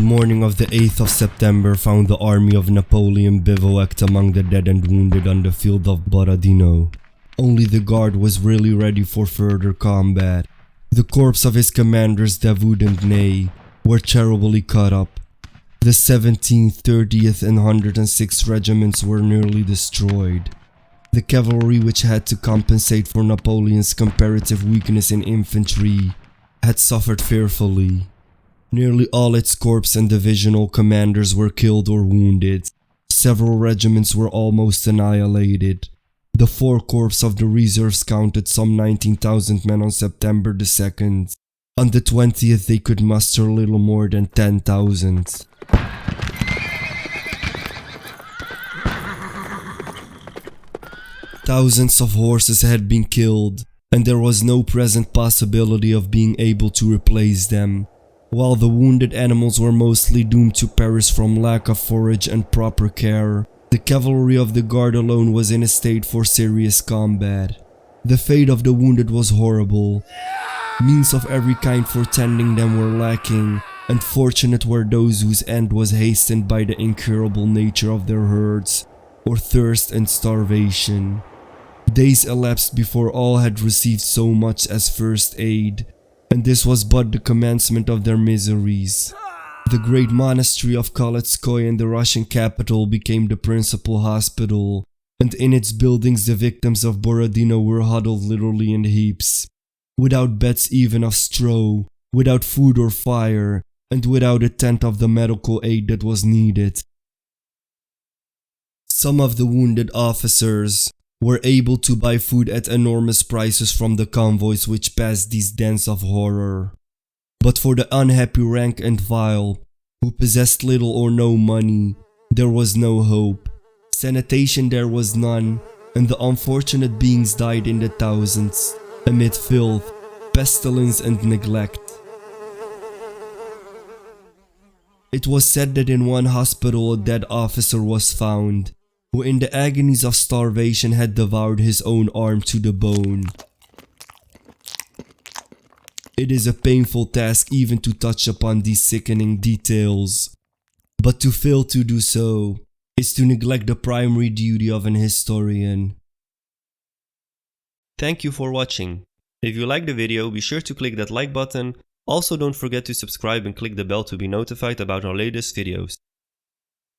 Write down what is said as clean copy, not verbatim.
morning of the 8th of September found the army of Napoleon bivouacked among the dead and wounded on the field of Borodino. Only the guard was really ready for further combat. The corpse of his commanders Davout and Ney were terribly cut up. The 17th, 30th and 106th regiments were nearly destroyed. The cavalry, which had to compensate for Napoleon's comparative weakness in infantry, had suffered fearfully. Nearly all its corps and divisional commanders were killed or wounded. Several regiments were almost annihilated. The four corps of the reserves counted some 19,000 men on September the 2nd. On the 20th they could muster little more than 10,000. Thousands of horses had been killed, and there was no present possibility of being able to replace them, while the wounded animals were mostly doomed to perish from lack of forage and proper care. The cavalry of the guard alone was in a state for serious combat. The fate of the wounded was horrible. Means of every kind for tending them were lacking. Unfortunate were those whose end was hastened by the incurable nature of their herds, or thirst and starvation. Days elapsed before all had received so much as first aid, and this was but the commencement of their miseries. The great monastery of Koletskoye in the Russian capital became the principal hospital, and in its buildings the victims of Borodino were huddled literally in heaps, without beds even of straw, without food or fire, and without a tenth of the medical aid that was needed. Some of the wounded officers were able to buy food at enormous prices from the convoys which passed these dens of horror. But for the unhappy rank and file, who possessed little or no money, there was no hope. Sanitation there was none, and the unfortunate beings died in the thousands, amid filth, pestilence and neglect. It was said that in one hospital a dead officer was found, who in the agonies of starvation had devoured his own arm to the bone. It is a painful task even to touch upon these sickening details, but to fail to do so is to neglect the primary duty of an historian. Thank you for watching. If you liked the video, be sure to click that like button. Also, don't forget to subscribe and click the bell to be notified about our latest videos.